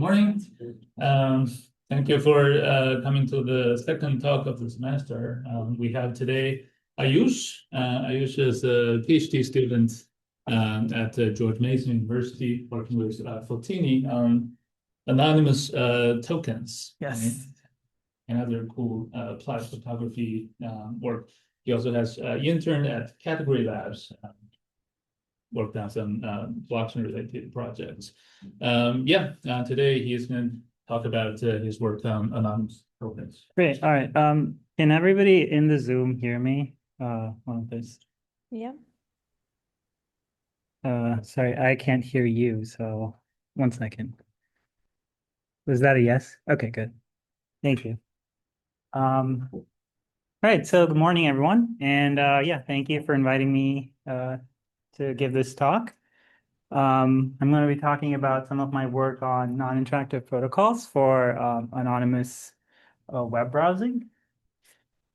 Morning. Um, Thank you for coming to the second talk of the semester. We have today Aayush. Aayush is a PhD student at George Mason University, working with Fotini on anonymous tokens. Yes. And other cool applied photography work. He also has interned at Category Labs, worked on some blockchain-related projects. Today he's going to talk about his work on anonymous tokens. Great. All right. Can everybody in the Zoom hear me? On this. Yeah. Sorry, I can't hear you, so 1 second. Was that a yes? Okay, good. Thank you. All right, so good morning, everyone. And thank you for inviting me to give this talk. I'm going to be talking about some of my work on non-interactive protocols for anonymous web browsing.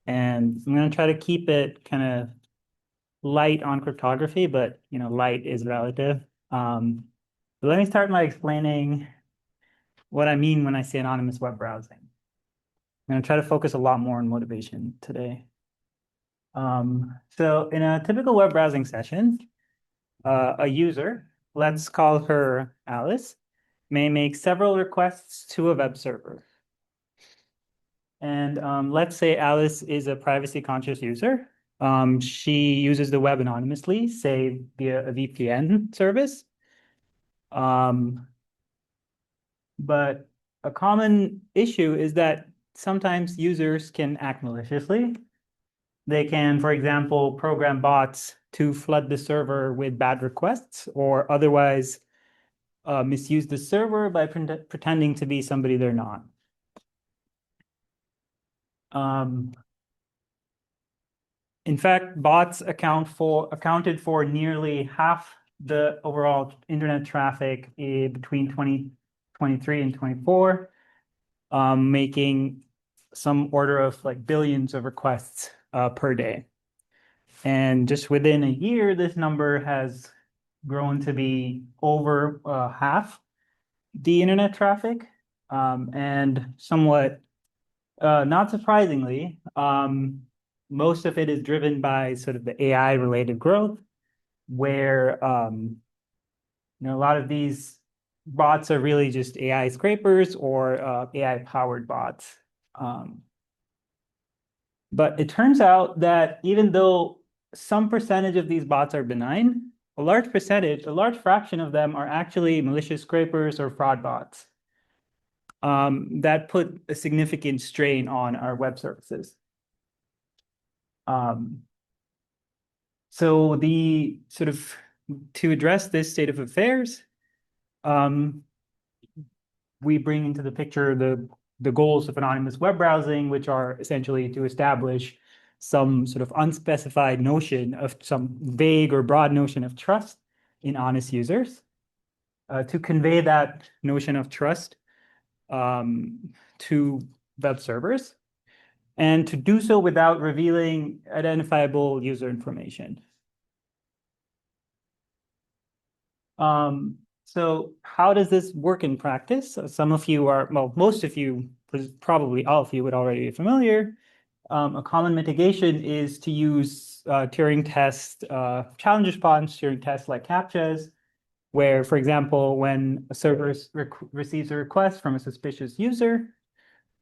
And I'm going to try to keep it kind of light on cryptography, but light is relative. But let me start by explaining what I mean when I say anonymous web browsing. I'm going to try to focus a lot more on motivation today. So in a typical web browsing session, a user, let's call her Alice, may make several requests to a web server. And let's say Alice is a privacy-conscious user. She uses the web anonymously, say via a VPN service. But a common issue is that sometimes users can act maliciously. They can, for example, program bots to flood the server with bad requests or otherwise misuse the server by pretending to be somebody they're not. In fact, bots accounted for nearly half the overall internet traffic between 2023 and 24, making some order of like billions of requests per day. And just within a year, this number has grown to be over half the internet traffic. And somewhat not surprisingly, most of it is driven by sort of the AI-related growth, where a lot of these bots are really just AI scrapers or AI-powered bots. But it turns out that even though some percentage of these bots are benign, a large fraction of them are actually malicious scrapers or fraud bots that put a significant strain on our web services. So to address this state of affairs, we bring into the picture the goals of anonymous web browsing, which are essentially to establish some sort of unspecified notion of some vague or broad notion of trust in honest users, to convey that notion of trust to web servers, and to do so without revealing identifiable user information. So how does this work in practice? Some of you are, well, most of you, probably all of you would already be familiar. A common mitigation is to use Turing test, challenge response Turing tests like CAPTCHAs, where, for example, when a server receives a request from a suspicious user,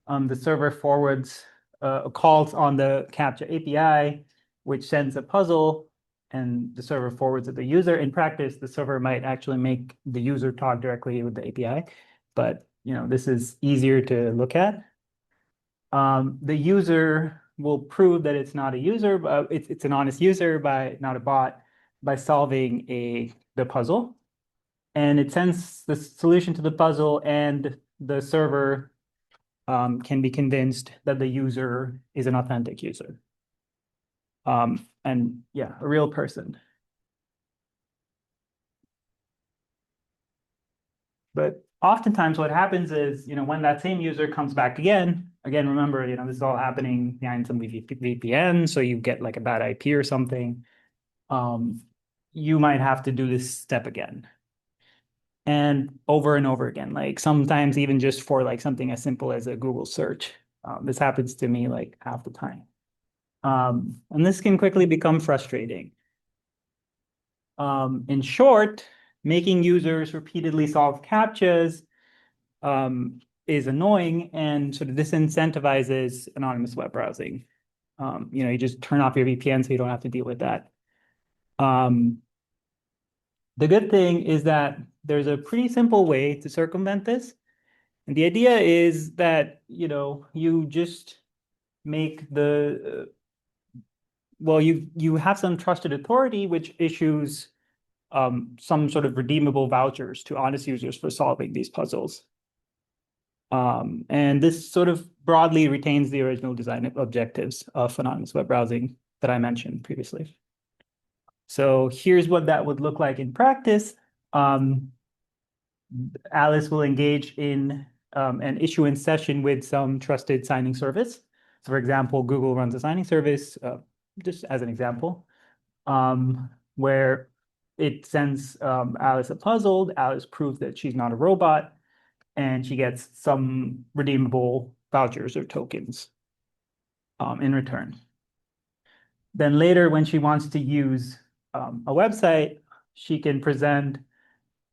the server calls on the CAPTCHA API, which sends a puzzle, and the server forwards it to the user. In practice, the server might actually make the user talk directly with the API, but this is easier to look at. The user will prove that it's not a user, but it's an honest user not a bot, by solving the puzzle. And it sends the solution to the puzzle, and the server can be convinced that the user is an authentic user. And yeah, a real person. But oftentimes what happens is, when that same user comes back again, remember, this is all happening behind some VPN, so you get like a bad IP or something. You might have to do this step again. and over again, like sometimes even just for like something as simple as a Google search. This happens to me like half the time. And this can quickly become frustrating. In short, making users repeatedly solve CAPTCHAs is annoying and sort of disincentivizes anonymous web browsing. You just turn off your VPN so you don't have to deal with that. The good thing is that there's a pretty simple way to circumvent this. And the idea is that, you just make you have some trusted authority which issues some sort of redeemable vouchers to honest users for solving these puzzles. And this sort of broadly retains the original design objectives of anonymous web browsing that I mentioned previously. So here's what that would look like in practice. Alice will engage in an issuance session with some trusted signing service. So for example, Google runs a signing service, just as an example, where it sends Alice a puzzle. Alice proves that she's not a robot, and she gets some redeemable vouchers or tokens in return. Then later, when she wants to use a website, she can present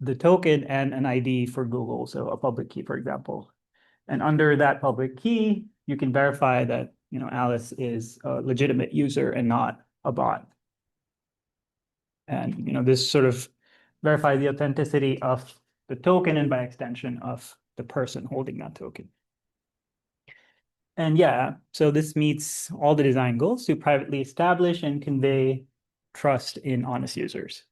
the token and an ID for Google, so a public key, for example. And under that public key, you can verify that Alice is a legitimate user and not a bot. And this sort of verifies the authenticity of the token and by extension of the person holding that token. And yeah, so this meets all the design goals to privately establish and convey trust in honest users.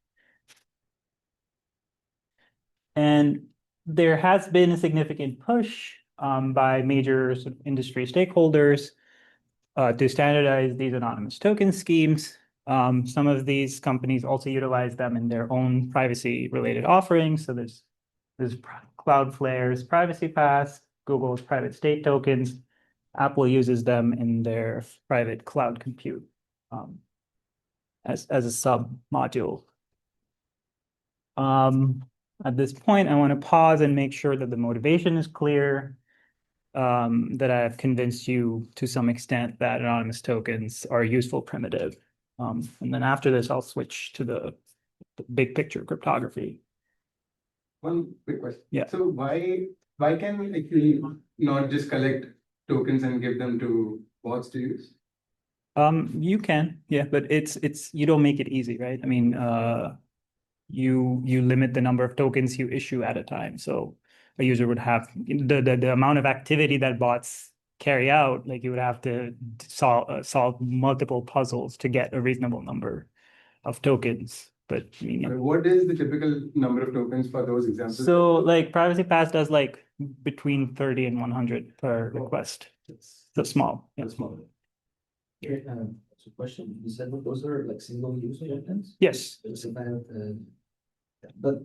And there has been a significant push by major sort of industry stakeholders to standardize these anonymous token schemes. Some of these companies also utilize them in their own privacy-related offerings. So there's Cloudflare's Privacy Pass, Google's private state tokens. Apple uses them in their private cloud compute as a sub-module. At this point, I want to pause and make sure that the motivation is clear, that I have convinced you to some extent that anonymous tokens are a useful primitive. And then after this, I'll switch to the big picture cryptography. One quick question. Yeah. So why can we actually not just collect tokens and give them to bots to use? You can, yeah, but it's you don't make it easy, right? I mean, you limit the number of tokens you issue at a time. So a user would have the amount of activity that bots carry out, like you would have to solve multiple puzzles to get a reasonable number of tokens. But what is the typical number of tokens for those examples? So like Privacy Pass does like between 30 and 100 per request. So small. Yeah. Small. Okay, so question, you said that those are like single use tokens? Yes. But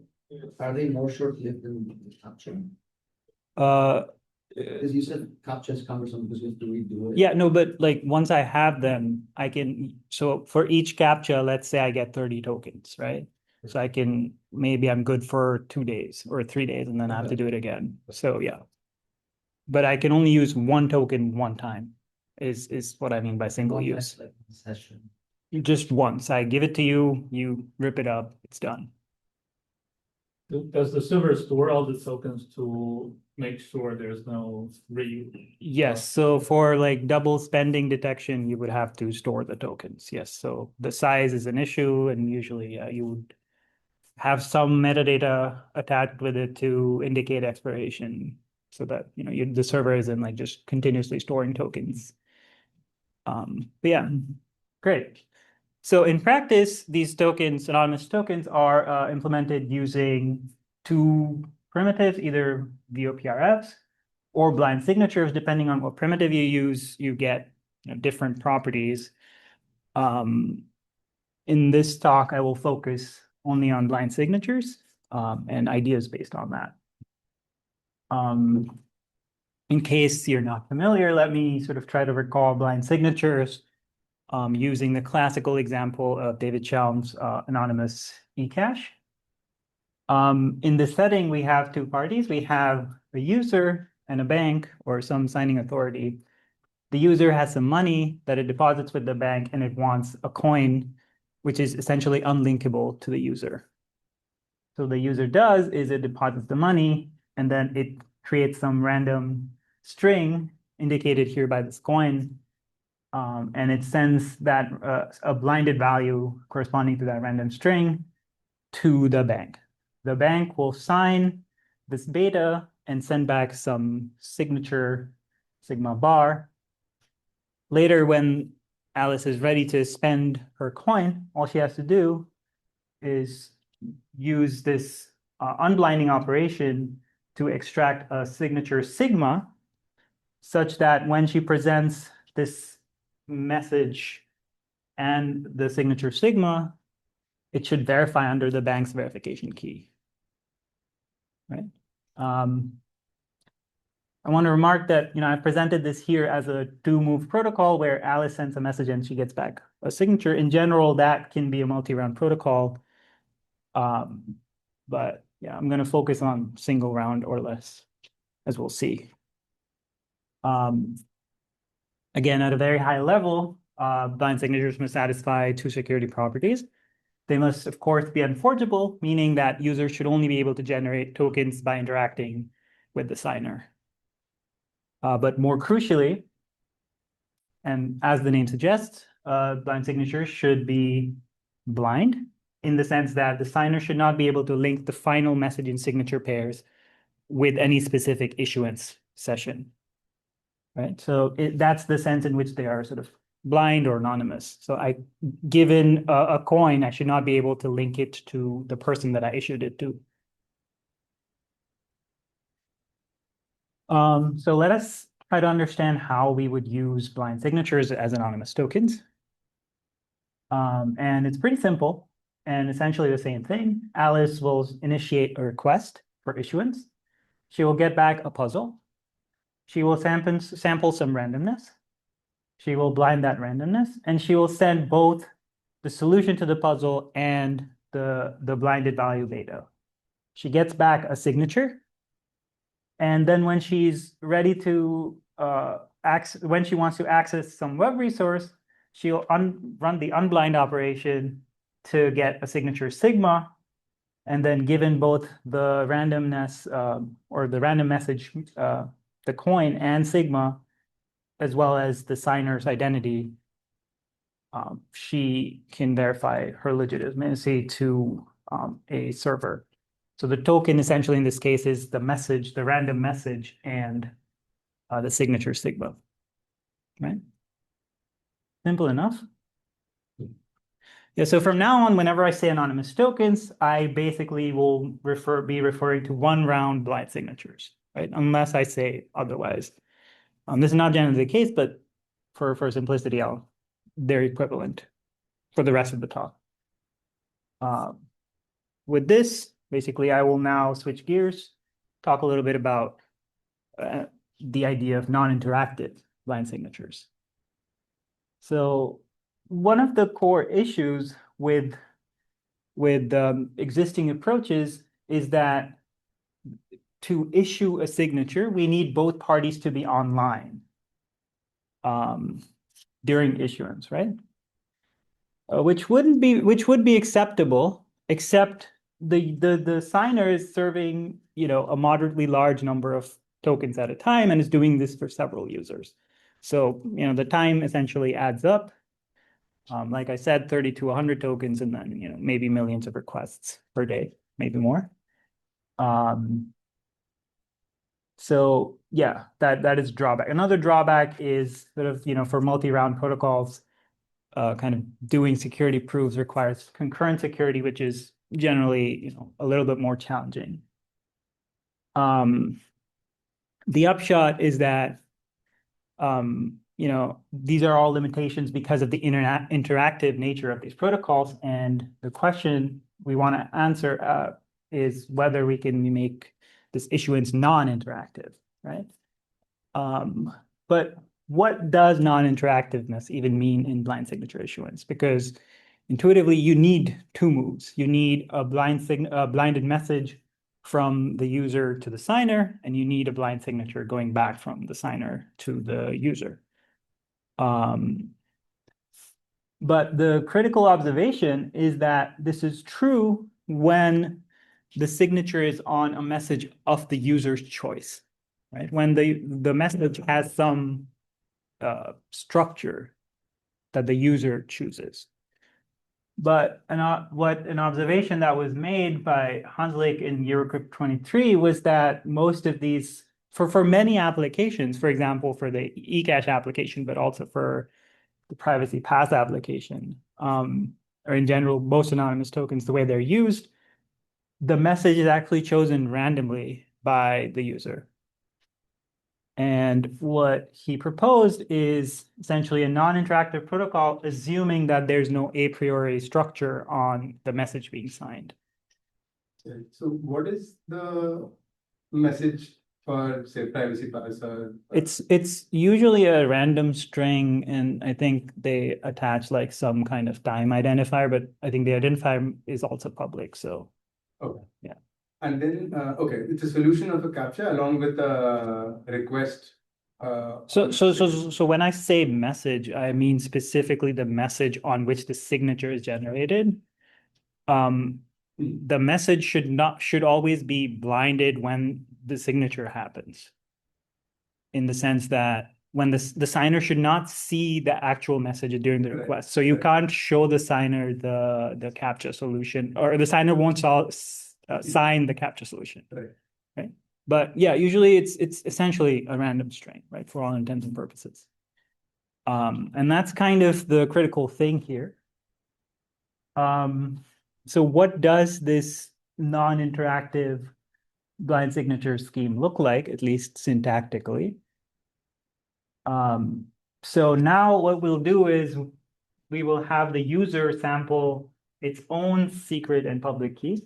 are they more short-lived than the CAPTCHA? Because you said CAPTCHA is cumbersome because you have to redo it. Yeah, no, but like once I have them, I can, so for each CAPTCHA, let's say I get 30 tokens, right? So maybe I'm good for 2 days or 3 days and then I have to do it again. So yeah. But I can only use one token one time is what I mean by single use. Like session. Just once. I give it to you, you rip it up, it's done. Does the server store all the tokens to make sure there's no reuse? Yes, so for like double spending detection, you would have to store the tokens. Yes, so the size is an issue, and usually you would have some metadata attached with it to indicate expiration, so that the server isn't like just continuously storing tokens. But yeah, great. So in practice, these tokens, anonymous tokens, are implemented using two primitives, either VOPRFs or blind signatures. Depending on what primitive you use, you get different properties. In this talk, I will focus only on blind signatures and ideas based on that. In case you're not familiar, let me sort of try to recall blind signatures. Using the classical example of David Chaum's anonymous eCash. In this setting, we have two parties. We have a user and a bank or some signing authority. The user has some money that it deposits with the bank, and it wants a coin, which is essentially unlinkable to the user. So the user does is it deposits the money, and then it creates some random string indicated here by this coin, and it sends that a blinded value corresponding to that random string to the bank. The bank will sign this beta and send back some signature sigma bar. Later, when Alice is ready to spend her coin, all she has to do is use this unblinding operation to extract a signature sigma, such that when she presents this message and the signature sigma, it should verify under the bank's verification key. Right? I want to remark that I presented this here as a two-move protocol where Alice sends a message and she gets back a signature. In general, that can be a multi-round protocol. But yeah, I'm going to focus on single round or less, as we'll see. Again, at a very high level, blind signatures must satisfy two security properties. They must, of course, be unforgeable, meaning that users should only be able to generate tokens by interacting with the signer. But more crucially, and as the name suggests, blind signatures should be blind in the sense that the signer should not be able to link the final message and signature pairs with any specific issuance session. Right? So that's the sense in which they are sort of blind or anonymous. So given a coin, I should not be able to link it to the person that I issued it to. So let us try to understand how we would use blind signatures as anonymous tokens. And it's pretty simple and essentially the same thing. Alice will initiate a request for issuance. She will get back a puzzle. She will sample some randomness. She will blind that randomness, and she will send both the solution to the puzzle and the blinded value beta. She gets back a signature, and then when she's ready to when she wants to access some web resource, she'll run the unblind operation to get a signature sigma, and then given both the randomness or the random message, the coin and sigma, as well as the signer's identity, she can verify her legitimacy to a server. So the token essentially in this case is the message, the random message, and the signature sigma, right? Simple enough. Yeah, so from now on, whenever I say anonymous tokens, I basically will be referring to one round blind signatures, right? Unless I say otherwise. This is not generally the case, but for simplicity, they're equivalent for the rest of the talk. With this, basically, I will now switch gears, talk a little bit about the idea of non-interactive blind signatures. So one of the core issues with existing approaches is that to issue a signature, we need both parties to be online during issuance, right? Which would be acceptable, except the signer is serving a moderately large number of tokens at a time and is doing this for several users. So the time essentially adds up. Like I said, 30 to 100 tokens, and then maybe millions of requests per day, maybe more. So yeah, that is drawback. Another drawback is sort of for multi-round protocols, kind of doing security proofs requires concurrent security, which is generally a little bit more challenging. The upshot is that these are all limitations because of the interactive nature of these protocols. And the question we want to answer is whether we can make this issuance non-interactive, right? But what does non-interactiveness even mean in blind signature issuance? Because intuitively, you need two moves. You need a blinded message from the user to the signer, and you need a blind signature going back from the signer to the user. But the critical observation is that this is true when the signature is on a message of the user's choice, right? When the message has some structure that the user chooses. But what an observation that was made by Hanzlik in Eurocrypt 23 was that most of these, for many applications, for example, for the eCash application, but also for the privacy pass application, or in general, most anonymous tokens, the way they're used, the message is actually chosen randomly by the user. And what he proposed is essentially a non-interactive protocol, assuming that there's no a priori structure on the message being signed. So what is the message for, say, privacy pass? It's usually a random string, and I think they attach like some kind of time identifier, but I think the identifier is also public. So, okay. Yeah. And then, okay, it's a solution of a CAPTCHA along with a request. So when I say message, I mean specifically the message on which the signature is generated. The message should always be blinded when the signature happens. In the sense that when the signer should not see the actual message during the request. So you can't show the signer the CAPTCHA solution, or the signer won't sign the CAPTCHA solution. Right. But yeah, usually it's essentially a random string, right, for all intents and purposes. And that's kind of the critical thing here. So what does this non-interactive blind signature scheme look like, at least syntactically? So now what we'll do is we will have the user sample its own secret and public key.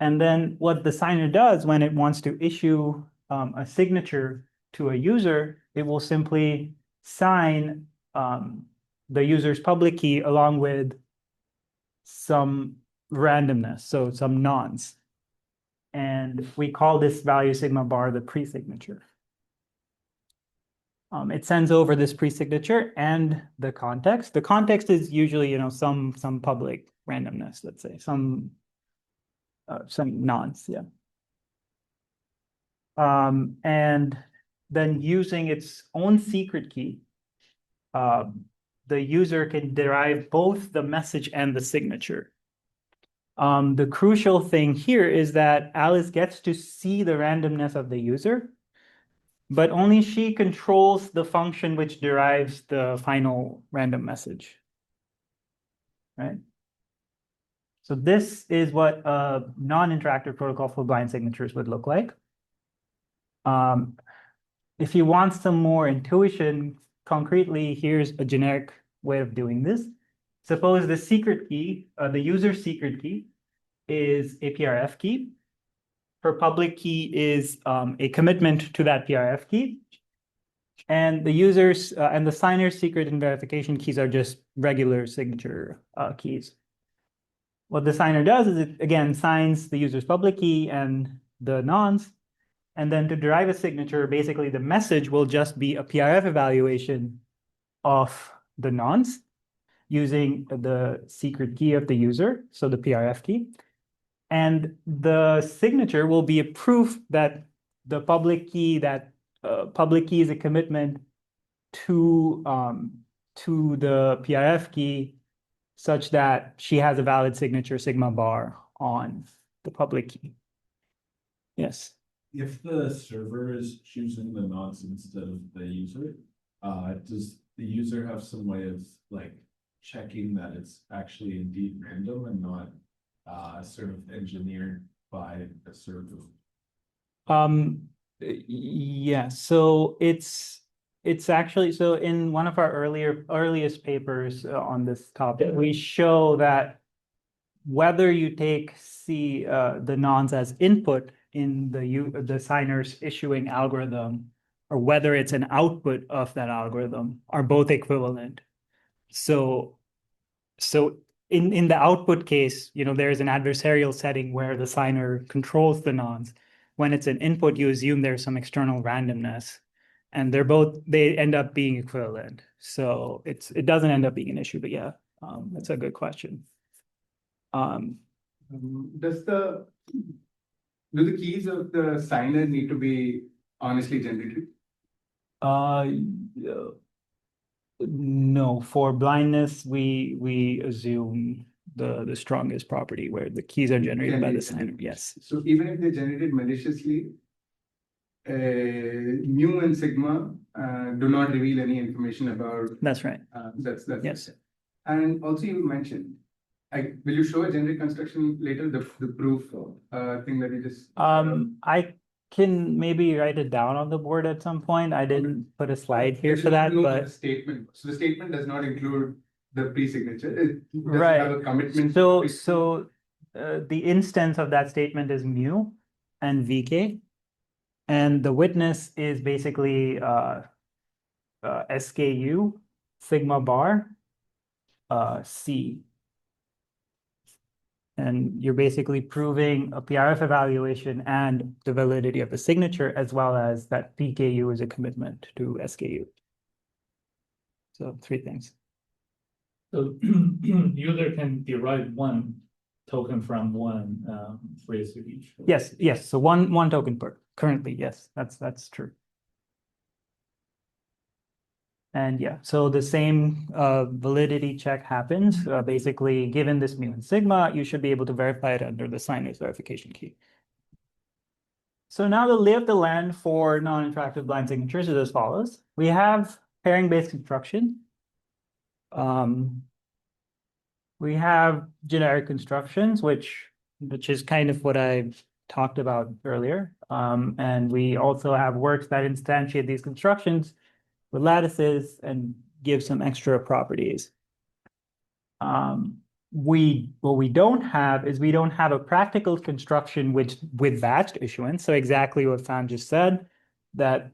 And then what the signer does when it wants to issue a signature to a user, it will simply sign the user's public key along with some randomness, so some nonce. And we call this value sigma bar the pre-signature. It sends over this pre-signature and the context. The context is usually, some public randomness, let's say, some nonce, yeah. And then using its own secret key, the user can derive both the message and the signature. The crucial thing here is that Alice gets to see the randomness of the user, but only she controls the function which derives the final random message, right? So this is what a non-interactive protocol for blind signatures would look like. If you want some more intuition, concretely, here's a generic way of doing this. Suppose the secret key, the user's secret key, is a PRF key. Her public key is a commitment to that PRF key. And the user's and the signer's secret and verification keys are just regular signature keys. What the signer does is it, again, signs the user's public key and the nonce. And then to derive a signature, basically the message will just be a PRF evaluation of the nonce using the secret key of the user, so the PRF key. And the signature will be a proof that the public key is a commitment to the PRF key such that she has a valid signature sigma bar on the public key. Yes. If the server is choosing the nonce instead of the user, does the user have some way of like checking that it's actually indeed random and not sort of engineered by a server? Yeah, so it's actually, so in one of our earliest papers on this topic, we show that whether you take the nonce as input in the signer's issuing algorithm, or whether it's an output of that algorithm, are both equivalent. So so in the output case, there is an adversarial setting where the signer controls the nonce. When it's an input, you assume there's some external randomness, and they end up being equivalent. So it doesn't end up being an issue, but yeah, that's a good question. Do the keys of the signer need to be honestly generated? No, for blindness, we assume the strongest property where the keys are generated by the signer. Yes. So even if they're generated maliciously, mu and sigma do not reveal any information about. That's right. That's yes. And also you mentioned, will you show a generic construction later, the proof thing that you just. I can maybe write it down on the board at some point. I didn't put a slide here for that, but the statement. So the statement does not include the pre-signature. It right. Have a commitment. So the instance of that statement is mu and vk, and the witness is basically SKU sigma bar C. And you're basically proving a PRF evaluation and the validity of the signature, as well as that PKU is a commitment to SKU. So 3 things. So user can derive one token from one phrase of each. Yes. So one token per currently, yes, that's true. And yeah, so the same validity check happens. Basically, given this mu and sigma, you should be able to verify it under the signer's verification key. So now the lay of the land for non-interactive blind signatures is as follows. We have pairing-based construction. We have generic constructions, which is kind of what I talked about earlier. And we also have works that instantiate these constructions with lattices and give some extra properties. What we don't have is we don't have a practical construction with batched issuance. So exactly what Fan just said, that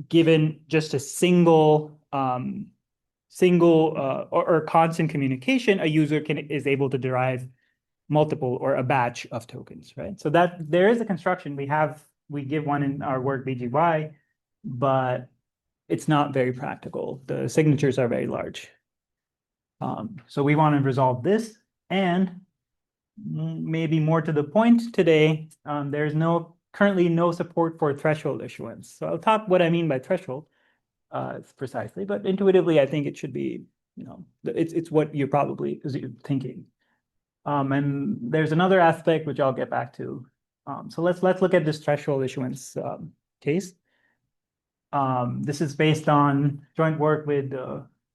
given just a single or constant communication, a user is able to derive multiple or a batch of tokens, right? So that there is a construction we give one in our work BGY, but it's not very practical. The signatures are very large. So we want to resolve this, and maybe more to the point today, there's currently no support for threshold issuance. So I'll talk what I mean by threshold precisely, but intuitively, I think it should be, it's what you're probably thinking. And there's another aspect which I'll get back to. So let's look at this threshold issuance case. This is based on joint work with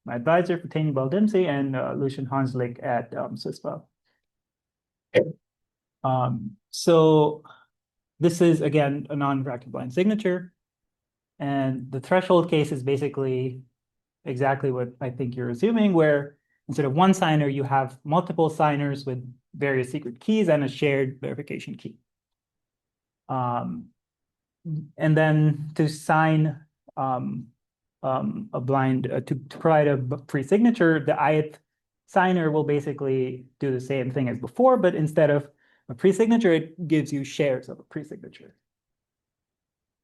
my advisor, Baldimtsi, and Lucian Hanzlik at CISPA. So this is, again, a non-interactive blind signature. And the threshold case is basically exactly what I think you're assuming, where instead of one signer, you have multiple signers with various secret keys and a shared verification key. And then to sign a blind, to provide a pre-signature, the ith signer will basically do the same thing as before, but instead of a pre-signature, it gives you shares of a pre-signature.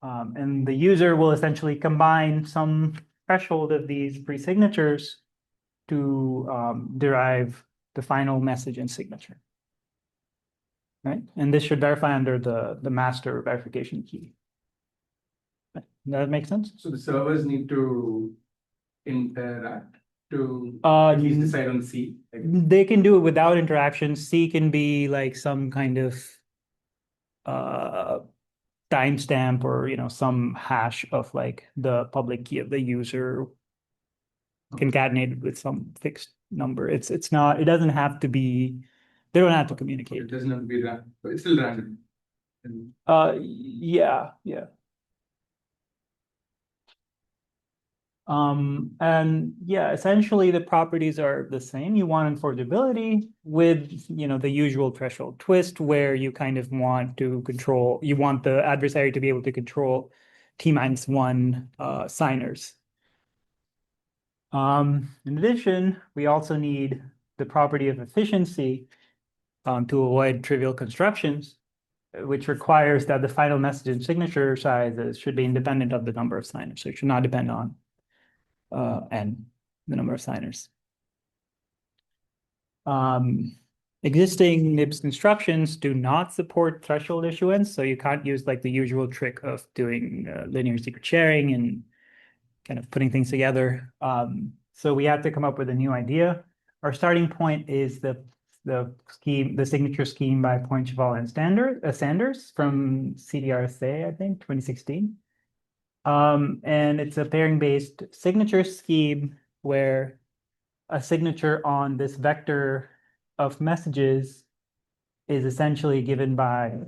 And the user will essentially combine some threshold of these pre-signatures to derive the final message and signature. Right? And this should verify under the master verification key. Does that make sense? So the servers need to interact to at least decide on C? They can do it without interaction. C can be like some kind of timestamp or some hash of like the public key of the user concatenated with some fixed number. It's not, it doesn't have to be, they don't have to communicate. It doesn't have to be random, but it's still random. Yeah. And yeah, essentially the properties are the same. You want enforceability with, the usual threshold twist where you kind of want to control, you want the adversary to be able to control T-1 signers. In addition, we also need the property of efficiency to avoid trivial constructions, which requires that the final message and signature sizes should be independent of the number of signers. So it should not depend on n, the number of signers. Existing NIBS constructions do not support threshold issuance, so you can't use like the usual trick of doing linear secret sharing and kind of putting things together. So we had to come up with a new idea. Our starting point is the signature scheme by Pointcheval and Sanders from CT-RSA, I think, 2016. And it's a pairing-based signature scheme where a signature on this vector of messages is essentially given by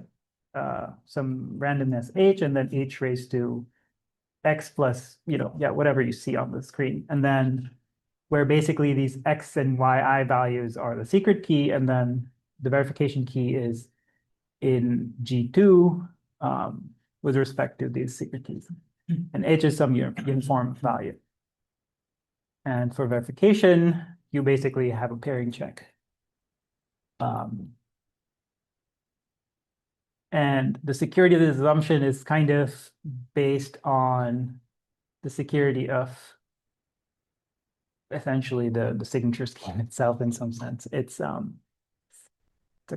some randomness h, and then h raised to x plus, whatever you see on the screen. And then where basically these x and yi values are the secret key, and then the verification key is in G2 with respect to these secret keys. And h is some uniform value. And for verification, you basically have a pairing check. And the security of this assumption is kind of based on the security of essentially the signature scheme itself in some sense. It's a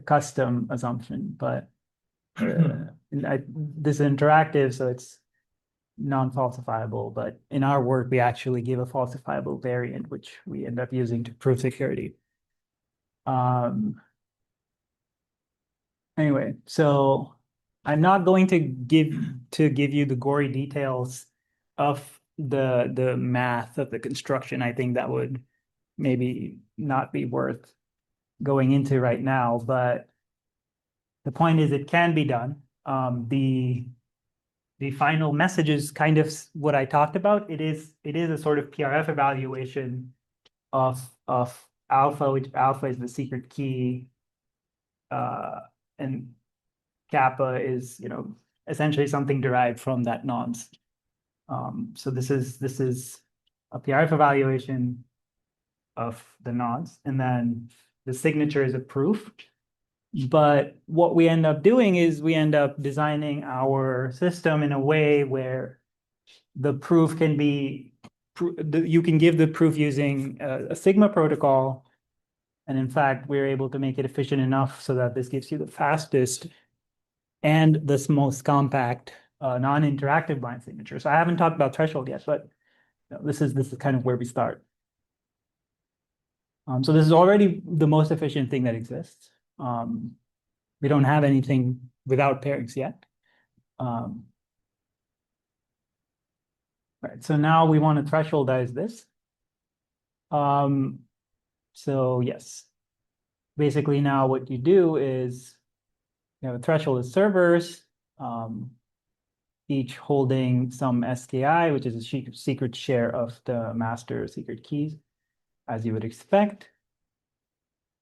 custom assumption, but this is interactive, so it's non-falsifiable. But in our work, we actually give a falsifiable variant, which we end up using to prove security. Anyway, so I'm not going to give you the gory details of the math of the construction. I think that would maybe not be worth going into right now, but the point is it can be done. The final message is kind of what I talked about. It is a sort of PRF evaluation of alpha, which alpha is the secret key, and kappa is, essentially something derived from that nonce. So this is a PRF evaluation of the nonce, and then the signature is a proof. But what we end up doing is we end up designing our system in a way where the proof can be, you can give the proof using a Sigma protocol. And in fact, we're able to make it efficient enough so that this gives you the fastest and the most compact non-interactive blind signature. So I haven't talked about threshold yet, but this is kind of where we start. So this is already the most efficient thing that exists. We don't have anything without pairings yet. Right, so now we want to thresholdize this. So yes, basically now what you do is you have a threshold of servers, each holding some SKI, which is a secret share of the master secret keys, as you would expect.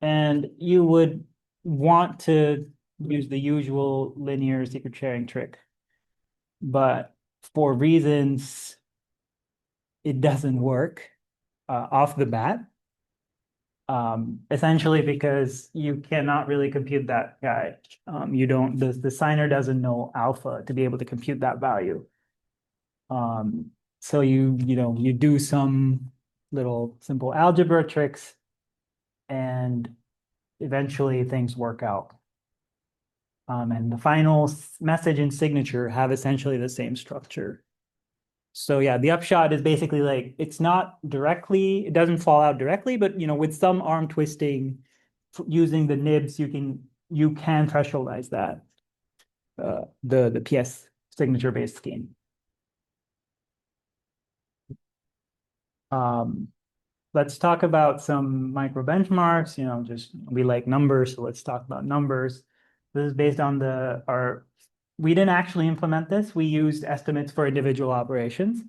And you would want to use the usual linear secret sharing trick, but for reasons it doesn't work off the bat. Essentially because you cannot really compute that guy. The signer doesn't know alpha to be able to compute that value. So you do some little simple algebra tricks, and eventually things work out. And the final message and signature have essentially the same structure. So yeah, the upshot is basically like, it's not directly, it doesn't fall out directly, but with some arm twisting using the nibs, you can thresholdize that, the PS signature based scheme. Let's talk about some micro benchmarks. We like numbers, so let's talk about numbers. This is based on we didn't actually implement this. We used estimates for individual operations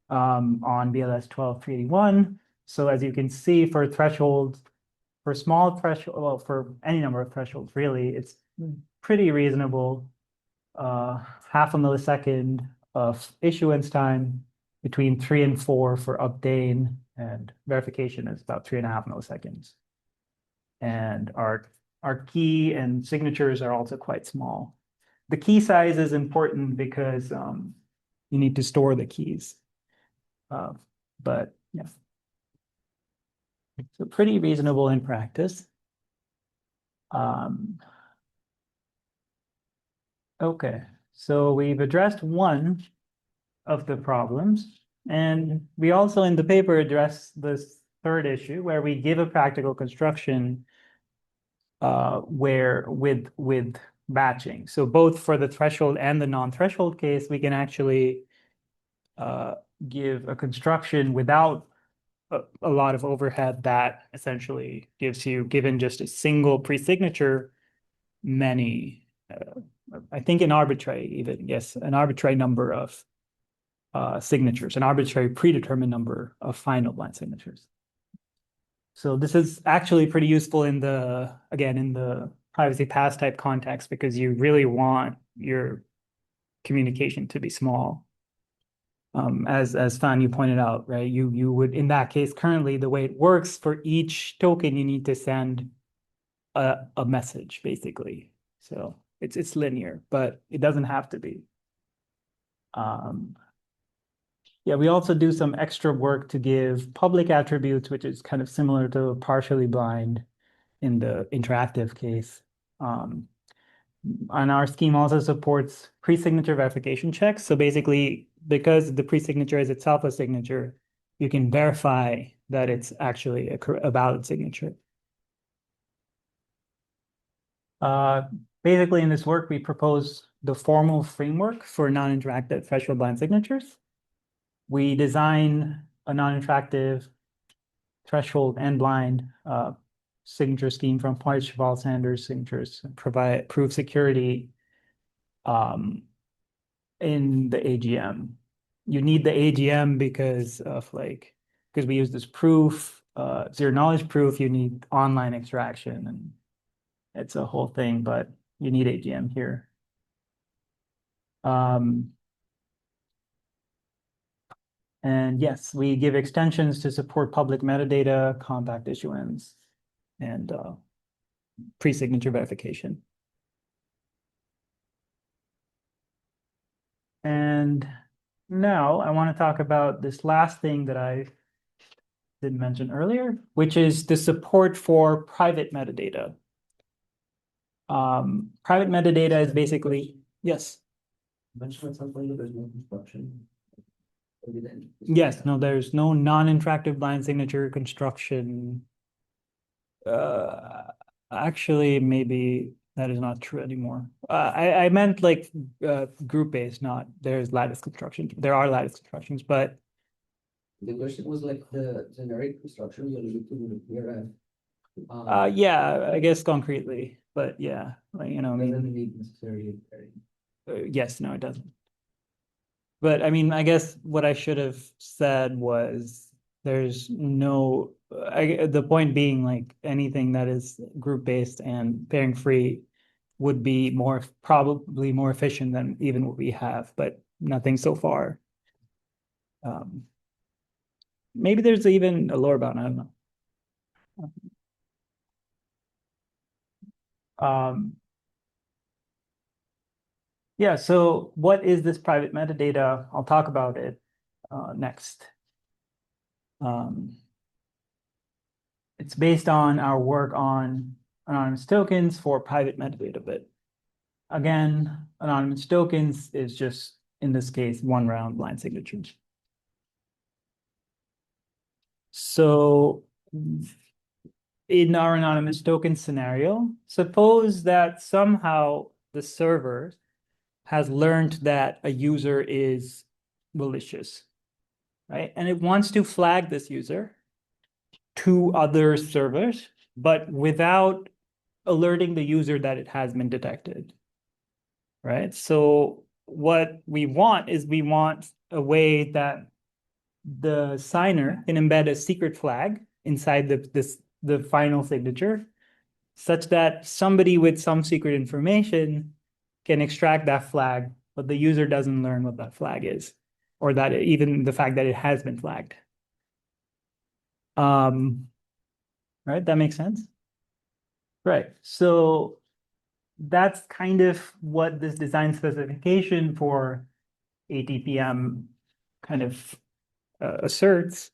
on BLS 12381. So as you can see, for thresholds, for small threshold, well, for any number of thresholds, really, it's pretty reasonable. Half a millisecond of issuance time, between 3 and 4 for obtain, and verification is about 3.5 milliseconds. And our key and signatures are also quite small. The key size is important because you need to store the keys. But yeah, so pretty reasonable in practice. Okay, so we've addressed one of the problems, and we also in the paper address this third issue where we give a practical construction where with batching. So both for the threshold and the non-threshold case, we can actually give a construction without a lot of overhead that essentially gives you, given just a single pre-signature, many, I think an arbitrary even, yes, an arbitrary number of signatures, an arbitrary predetermined number of final blind signatures. So this is actually pretty useful in the, again, in the privacy pass type context, because you really want your communication to be small. As Fan, you pointed out, right? You would, in that case, currently the way it works for each token, you need to send a message basically. So it's linear, but it doesn't have to be. Yeah, we also do some extra work to give public attributes, which is kind of similar to partially blind in the interactive case. And our scheme also supports pre-signature verification checks. So basically, because the pre-signature is itself a signature, you can verify that it's actually a valid signature. Basically, in this work, we propose the formal framework for non-interactive threshold blind signatures. We design a non-interactive threshold and blind signature scheme from Pointcheval and Sanders signatures, prove security in the AGM. You need the AGM because we use this proof, zero knowledge proof, you need online extraction, and it's a whole thing, but you need AGM here. And yes, we give extensions to support public metadata, compact issuance, and pre-signature verification. And now I want to talk about this last thing that I didn't mention earlier, which is the support for private metadata. Private metadata is basically, yes. You mentioned at some point that there's no construction. Yes, no, there's no non-interactive blind signature construction. Actually, maybe that is not true anymore. I meant like group-based, not there's lattice construction. There are lattice constructions, but the question was like the generic construction you're looking here at. yeah, I guess concretely, but yeah, like, you know, I mean, doesn't need necessarily. yes, no, it doesn't. But I mean, I guess what I should have said was there's no, the point being like anything that is group-based and pairing free would be probably more efficient than even what we have, but nothing so far. Maybe there's even a lower bound, I don't know. Yeah, so what is this private metadata? I'll talk about it next. It's based on our work on anonymous tokens for private metadata, but again, anonymous tokens is just, in this case, one round blind signatures. So in our anonymous token scenario, suppose that somehow the server has learned that a user is malicious, right? And it wants to flag this user to other servers, but without alerting the user that it has been detected, right? So what we want is we want a way that the signer can embed a secret flag inside the final signature, such that somebody with some secret information can extract that flag, but the user doesn't learn what that flag is, or that even the fact that it has been flagged. Right, that makes sense? Right. So that's kind of what this design specification for ATPM kind of asserts.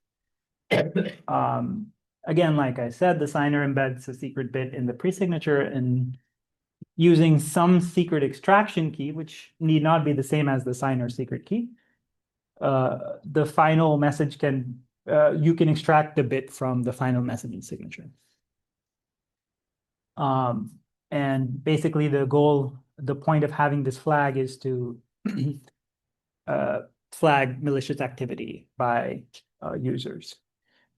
Again, like I said, the signer embeds a secret bit in the pre-signature and using some secret extraction key, which need not be the same as the signer's secret key. The final message can, you can extract the bit from the final message and signature. And basically the goal, the point of having this flag is to flag malicious activity by users.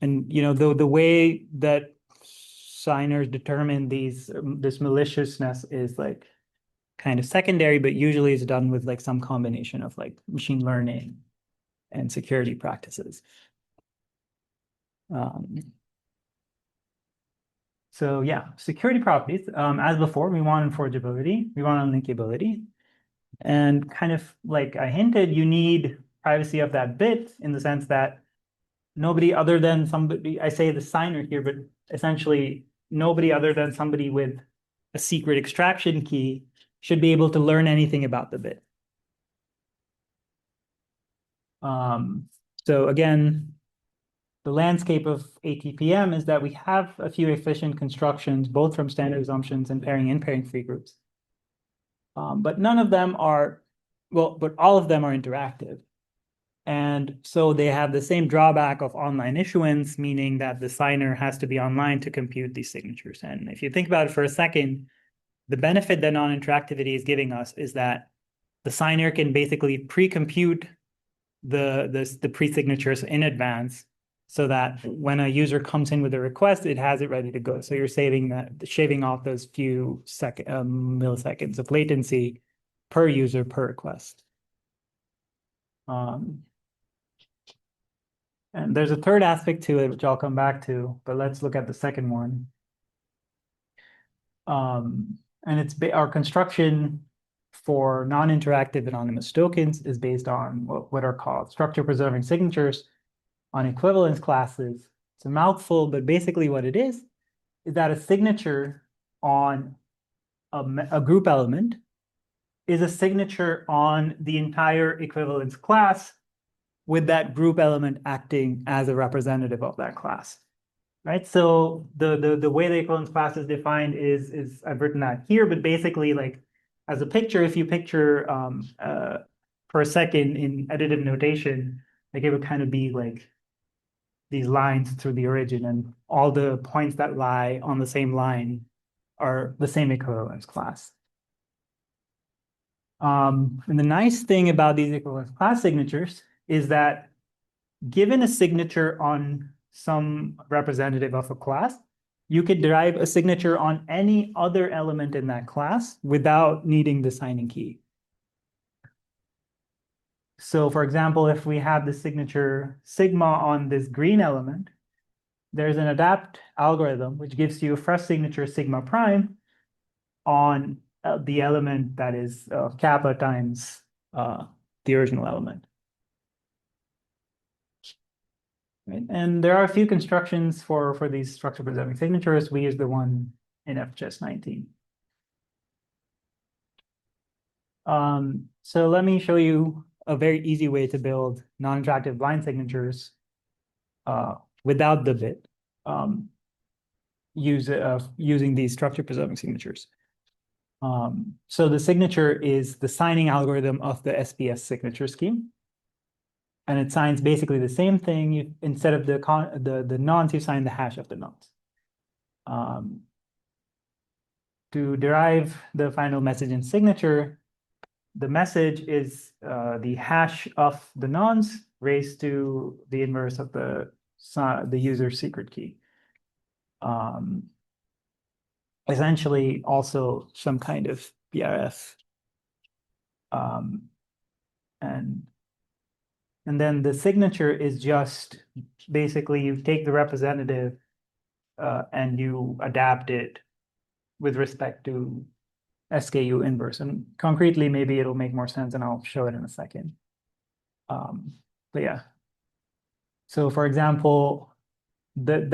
And the way that signers determine this maliciousness is like kind of secondary, but usually it's done with like some combination of like machine learning and security practices. So yeah, security properties. As before, we want enforgeability, we want unlinkability. And kind of like I hinted, you need privacy of that bit in the sense that nobody other than somebody, I say the signer here, but essentially nobody other than somebody with a secret extraction key should be able to learn anything about the bit. So again, the landscape of ATPM is that we have a few efficient constructions, both from standard assumptions and pairing and pairing free groups. But none of them are, well, but all of them are interactive. And so they have the same drawback of online issuance, meaning that the signer has to be online to compute these signatures. And if you think about it for a second, the benefit that non-interactivity is giving us is that the signer can basically pre-compute the pre-signatures in advance so that when a user comes in with a request, it has it ready to go. So you're shaving off those few milliseconds of latency per user per request. And there's a third aspect to it, which I'll come back to, but let's look at the second one. And it's our construction for non-interactive anonymous tokens is based on what are called structure-preserving signatures on equivalence classes. It's a mouthful, but basically what it is that a signature on a group element is a signature on the entire equivalence class with that group element acting as a representative of that class, right? So the way the equivalence class is defined is I've written that here, but basically like as a picture, if you picture for a second in additive notation, like it would kind of be like these lines through the origin, and all the points that lie on the same line are the same equivalence class. And the nice thing about these equivalence class signatures is that given a signature on some representative of a class, you could derive a signature on any other element in that class without needing the signing key. So for example, if we have the signature sigma on this green element, there's an adapt algorithm which gives you a fresh signature sigma prime on the element that is kappa times the original element. Right? And there are a few constructions for these structure preserving signatures. We use the one in FGS 19. So let me show you a very easy way to build non-interactive blind signatures without the bit using these structure preserving signatures. So the signature is the signing algorithm of the SPS signature scheme. And it signs basically the same thing. Instead of the nonce, you sign the hash of the nonce. To derive the final message and signature, the message is the hash of the nonce raised to the inverse of the user's secret key. Essentially, also some kind of BRF. And then the signature is just basically you take the representative and you adapt it with respect to SKU inverse. And concretely, maybe it'll make more sense and I'll show it in a second. But yeah. So for example, the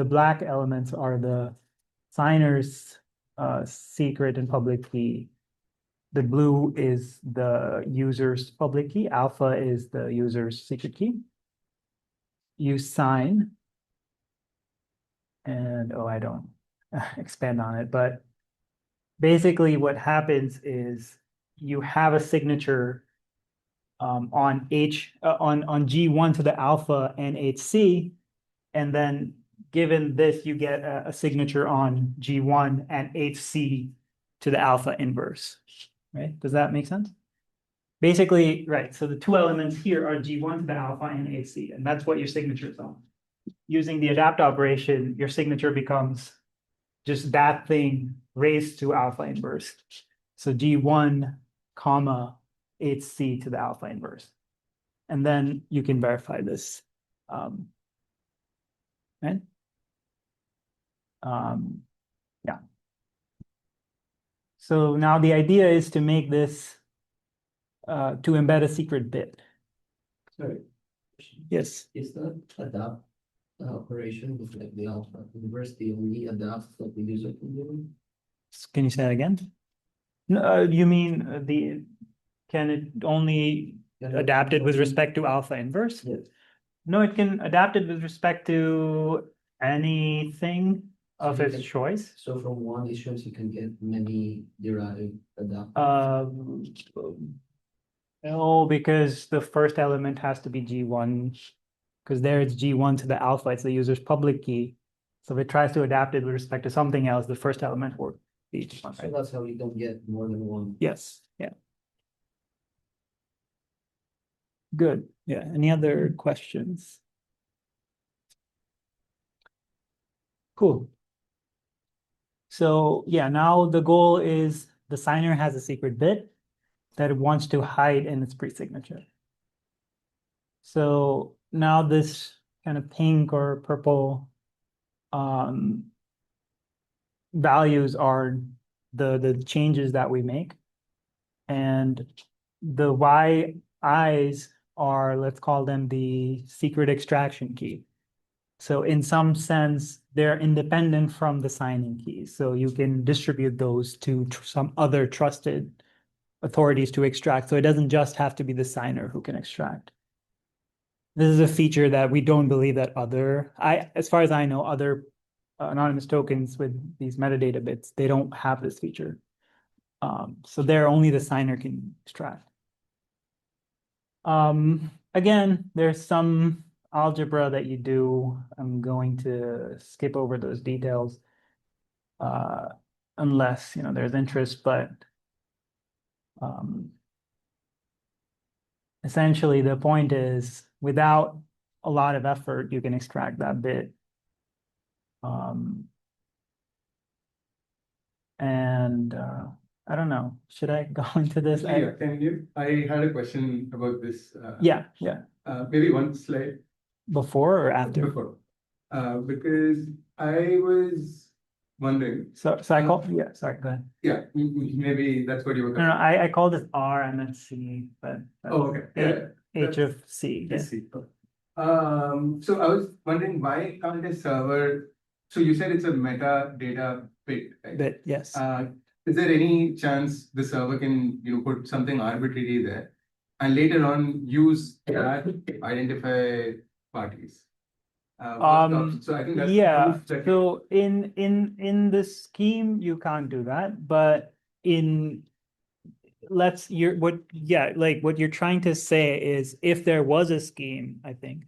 black elements are the signer's secret and public key. The blue is the user's public key. Alpha is the user's secret key. You sign, and I don't expand on it, but basically what happens is you have a signature on G1 to the alpha and HC, and then given this, you get a signature on G1 and HC to the alpha inverse, right? Does that make sense? Basically, right, so the two elements here are G1 to the alpha and HC, and that's what your signature is on. Using the adapt operation, your signature becomes just that thing raised to alpha inverse. So G1, comma, HC to the alpha inverse. And then you can verify this. Right? Yeah. So now the idea is to make this to embed a secret bit. Sorry. Yes. Is the adapt operation with like the alpha inverse the only adapt that the user can do? Can you say that again? No, you mean can it only adapt it with respect to alpha inverse? Yes. No, it can adapt it with respect to anything of So you its can- choice. So from one issuance you can get many derived adapt. No, because the first element has to be G1, because there it's G1 to the alpha, it's the user's public key. So if it tries to adapt it with respect to something else, the first element will be G1, So right? that's how you don't get more than one. Yes, yeah. Good. Yeah. Any other questions? Cool. So yeah, now the goal is the signer has a secret bit that it wants to hide in its pre-signature. So now this kind of pink or purple values are the changes that we make. And the YIs are, let's call them the secret extraction key. So in some sense, they're independent from the signing keys. So you can distribute those to some other trusted authorities to extract. So it doesn't just have to be the signer who can extract. This is a feature that we don't believe that as far as I know, other anonymous tokens with these metadata bits, they don't have this feature. So there only the signer can extract. Again, there's some algebra that you do. I'm going to skip over those details unless there's interest, but essentially the point is without a lot of effort, you can extract that bit. And I don't know, should I go into this? Yeah, I had a question about this. Yeah. Maybe one slide Before or after? before. Because I was wondering. So I call, yeah, sorry, go ahead. Yeah, maybe that's what you were. No, I called it R and then C, but Oh, okay. H of C. I see. So I was wondering why can't a server, so you said it's a metadata bit, right? But yes. Is there any chance the server can, put something arbitrary there and later on use that to identify parties? So I think that's yeah. So in the scheme you can't do that, but what you're trying to say is if there was a scheme, I think,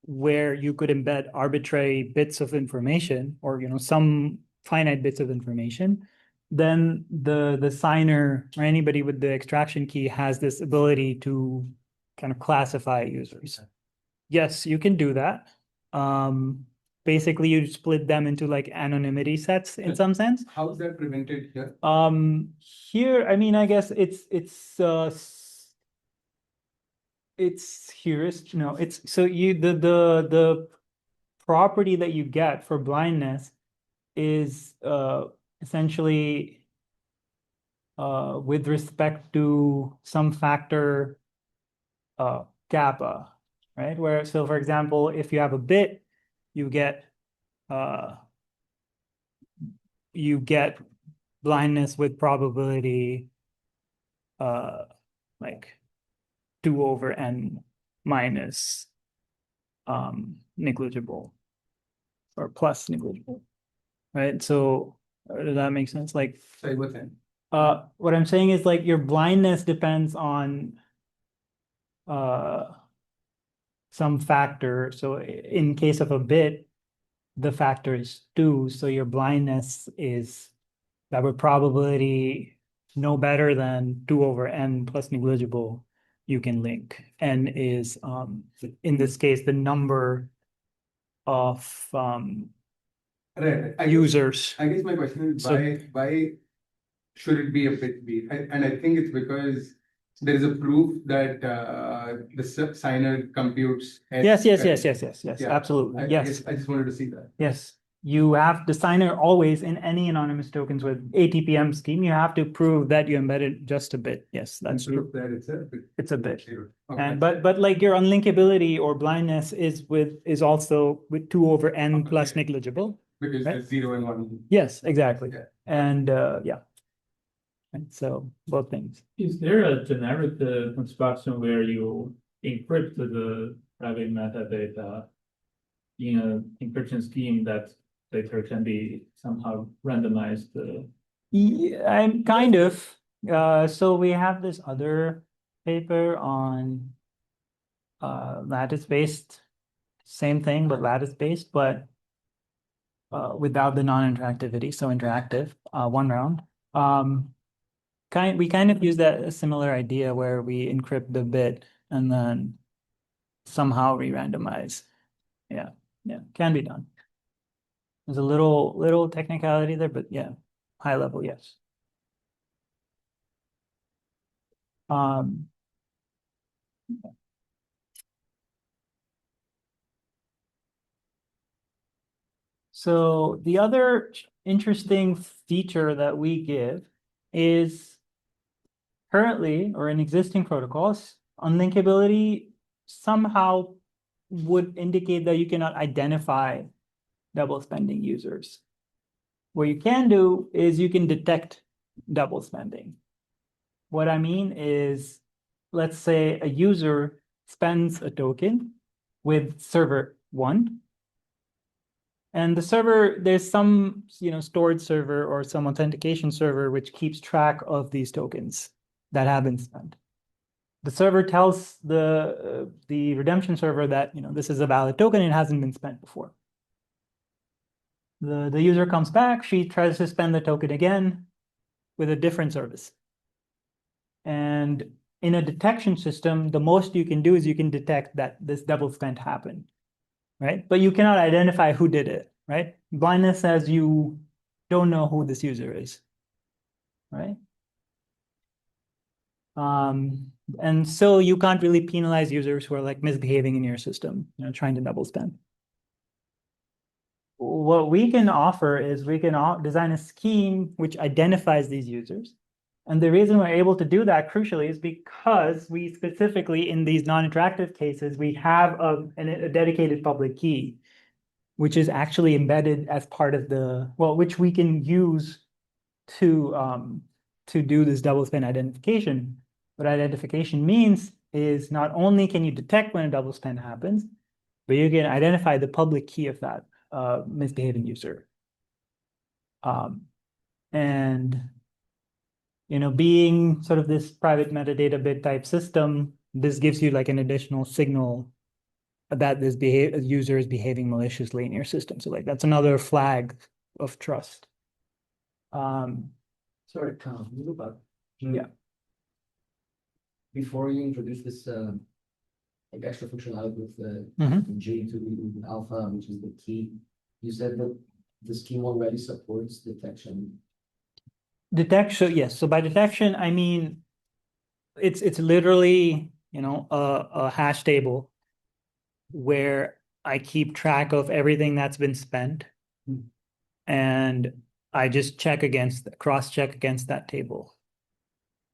where you could embed arbitrary bits of information or some finite bits of information, then the signer or anybody with the extraction key has this ability to kind of classify users. Yes, you can do that. Basically you split them into like anonymity sets in some sense. How is that prevented here? Here, I mean, I guess it's heuristic. No, it's so the property that you get for blindness is essentially with respect to some factor kappa, right? So for example, if you have a bit, you get you get blindness with probability like 2 over n minus negligible or plus negligible, right? So does that make sense? Like, Sorry, what then? what I'm saying is like your blindness depends on some factor. So in case of a bit, the factor is 2. So your blindness is that with probability no better than 2 over n plus negligible, you can link. N is in this case the number of Right. users. I guess my question is So- why should it be a bit B? And I think it's because there is a proof that the signer computes. Yes, Yeah. absolutely. Yes. I just wanted to see that. Yes. You have the signer always in any anonymous tokens with ATPM scheme, you have to prove that you embedded just a bit. Yes, that's And true. prove that It's a bit. Okay. And but like your unlinkability or blindness is also with 2 over n plus Okay. negligible. Because right? there's 0 and 1. Yes, exactly. Yeah. And yeah. And so both things. Is there a generic construction where you encrypt the private metadata in an encryption scheme that later can be somehow randomized? Yeah, I'm kind of. So we have this other paper on lattice-based, same thing, but lattice-based, but without the non-interactivity, so interactive, one round. We kind of use that a similar idea where we encrypt the bit and then somehow re-randomize. Yeah, can be done. There's a little technicality there, but yeah, high level, yes. So the other interesting feature that we give is currently or in existing protocols, unlinkability somehow would indicate that you cannot identify double spending users. What you can do is you can detect double spending. What I mean is, let's say a user spends a token with server 1. And the server, there's some storage server or some authentication server which keeps track of these tokens that have been spent. The server tells the redemption server that this is a valid token, it hasn't been spent before. The user comes back, she tries to spend the token again with a different service. And in a detection system, the most you can do is you can detect that this double spend happened, right? But you cannot identify who did it, right? Blindness says you don't know who this user is, right? And so you can't really penalize users who are like misbehaving in your system, trying to double spend. What we can offer is we can design a scheme which identifies these users. And the reason we're able to do that crucially is because we specifically in these non-interactive cases, we have a dedicated public key, which is actually embedded as part of which we can use to do this double spend identification. What identification means is not only can you detect when a double spend happens, but you can identify the public key of that misbehaving user. And being sort of this private metadata bit type system, this gives you like an additional signal that this user is behaving maliciously in your system. So like that's another flag of trust. Sorry, Tom, you go back. Yeah. Before you introduce this like extra functionality with the J2 alpha, which is the key, you said that the scheme already supports detection. Detection, yes. So by detection, I mean it's literally a hash table where I keep track of everything that's been spent, and I just cross-check against that table,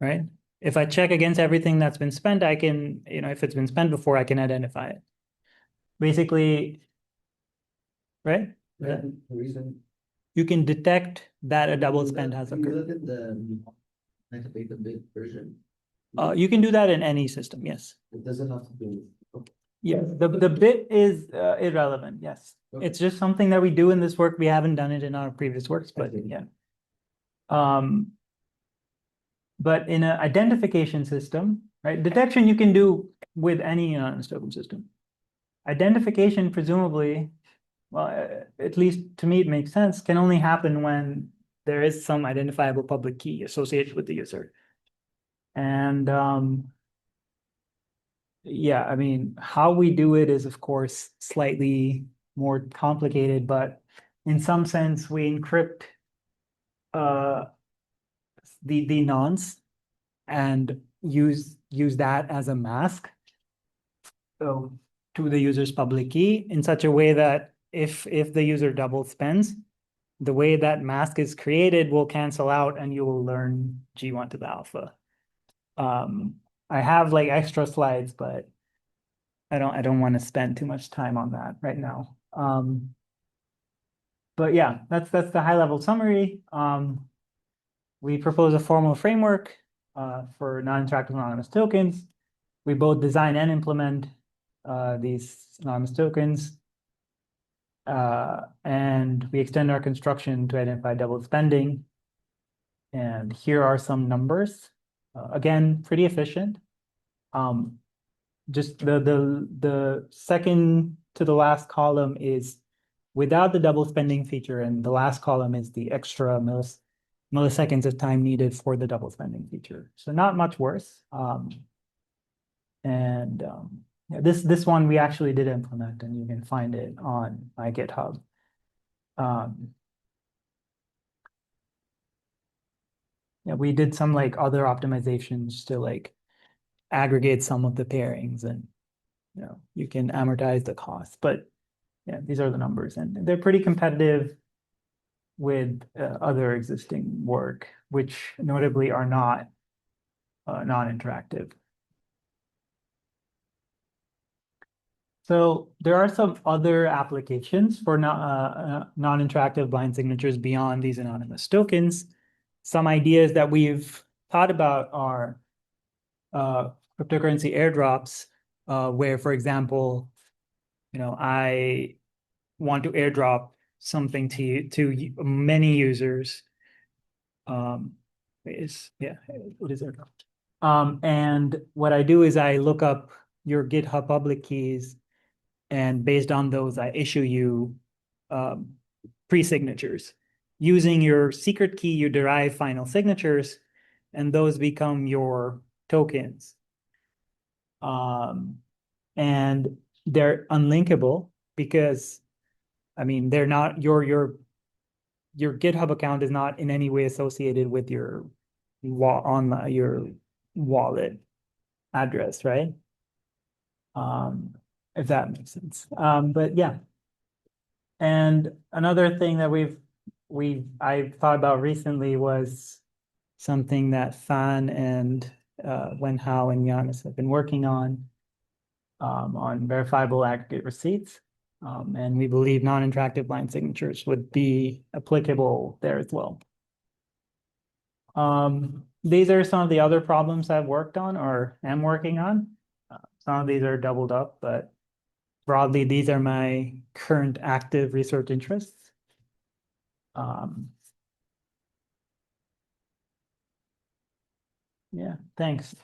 right? If I check against everything that's been spent, I can, if it's been spent before, I can identify it. Basically, right? The reason you can detect that a double spend has Can you occurred. look at the metadata-bit version? You can do that in any system, yes. It doesn't have to be. Yeah, the bit is irrelevant, yes. Okay. It's just something that we do in this work. We haven't done it in our previous works, but Okay. yeah. But in an identification system, right? Detection you can do with any anonymous token system. Identification, presumably, well, at least to me, it makes sense, can only happen when there is some identifiable public key associated with the user. And yeah, I mean, how we do it is, of course, slightly more complicated, but in some sense, we encrypt the nonce and use that as a mask to the user's public key in such a way that if the user double spends, the way that mask is created will cancel out and you will learn G1 to the alpha. I have like extra slides, but I don't want to spend too much time on that right now. But yeah, that's the high level summary. We propose a formal framework for non-interactive anonymous tokens. We both design and implement these anonymous tokens. And we extend our construction to identify double spending. And here are some numbers. Again, pretty efficient. Just the second to the last column is without the double spending feature, and the last column is the extra milliseconds of time needed for the double spending feature. So not much worse. Yeah, this one we actually did implement, and you can find it on my GitHub. Yeah, we did some like other optimizations to like aggregate some of the pairings, and you can amortize the cost. But yeah, these are the numbers, and they're pretty competitive with other existing work, which notably are not non-interactive. So there are some other applications for non-interactive blind signatures beyond these anonymous tokens. Some ideas that we've thought about are cryptocurrency airdrops, where, for example, I want to airdrop something to many users. What is airdrop? And what I do is I look up your GitHub public keys, and based on those, I issue you pre-signatures. Using your secret key, you derive final signatures, and those become your tokens. And they're unlinkable because, I mean, they're not your GitHub account is not in any way associated with your wallet address, right? If that makes sense. But yeah. And another thing that I've thought about recently was something that Fan and Wenhao and Giannis have been working on verifiable aggregate receipts. And we believe non-interactive blind signatures would be applicable there as well. These are some of the other problems I've worked on or am working on. Some of these are doubled up, but broadly, these are my current active research interests. Yeah, thanks.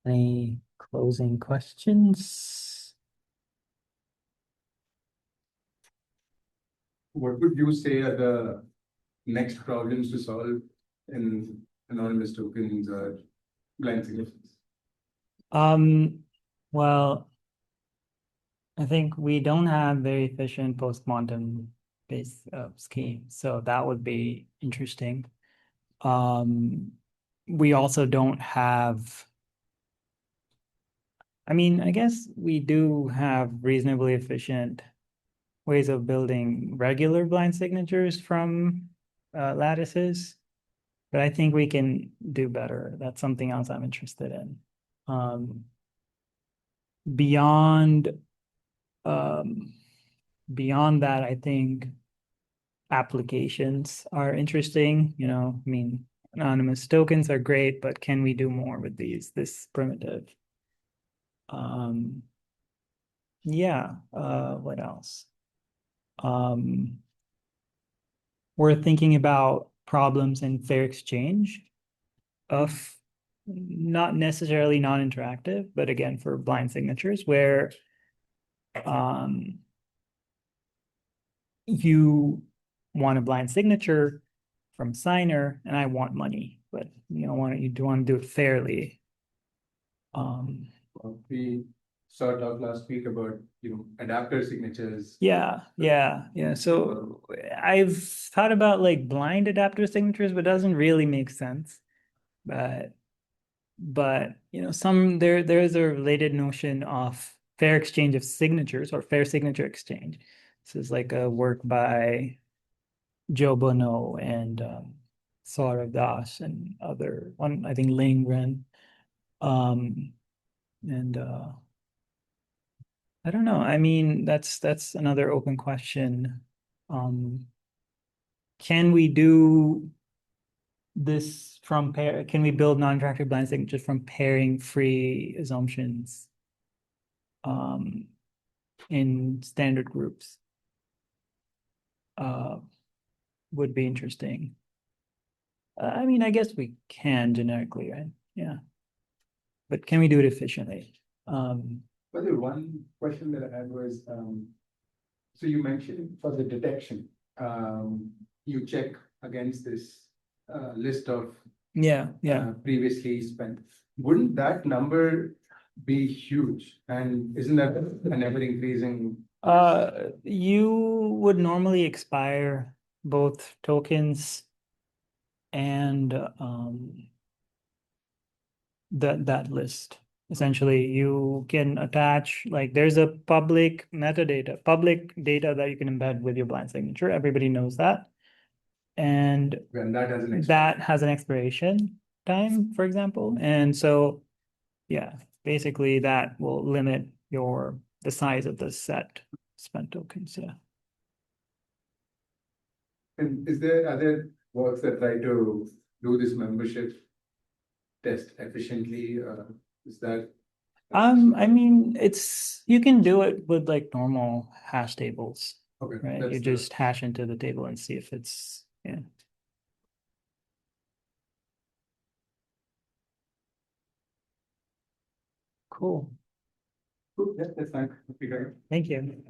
Any closing questions? What would you say are the next problems to solve in anonymous tokens or blind signatures? Well, I think we don't have very efficient post-quantum based schemes, so that would be interesting. We also don't have, I mean, I guess we do have reasonably efficient ways of building regular blind signatures from lattices, but I think we can do better. That's something else I'm interested in. beyond beyond that, I think applications are interesting. I mean, anonymous tokens are great, but can we do more with this primitive? Yeah, what else? We're thinking about problems in fair exchange of not necessarily non-interactive, but again, for blind signatures where you want a blind signature from signer and I want money, but you want to do it fairly. We saw talk last week about adapter signatures. Yeah. So I've thought about like blind adapter signatures, but it doesn't really make sense. But there's a related notion of fair exchange of signatures or fair signature exchange. This is like a work by Joe Bono and Saurav Das and I think Lindgren. And I don't know. I mean, that's another open question. Can we do this can we build non-interactive blind signatures from pairing free assumptions in standard groups? Would be interesting. I mean, I guess we can generically, right? Yeah. But can we do it efficiently? But the one question that I had was, so you mentioned for the detection, you check against this list of previously spent. Wouldn't that number be huge? And isn't that an ever increasing? You would normally expire both tokens and that list. Essentially, you can attach, like, there's a public data that you can embed with your blind signature. Everybody knows that. And that has an expiration time, for example. And so, yeah, basically that will limit the size of the set spent tokens. Yeah. And is there other works that try to do this membership test efficiently? Is that? I mean, you can do it with like normal hash tables. Okay. Right? You just hash into the table and see if it's, yeah. Cool. Cool. Yeah, that's fine. Thank you.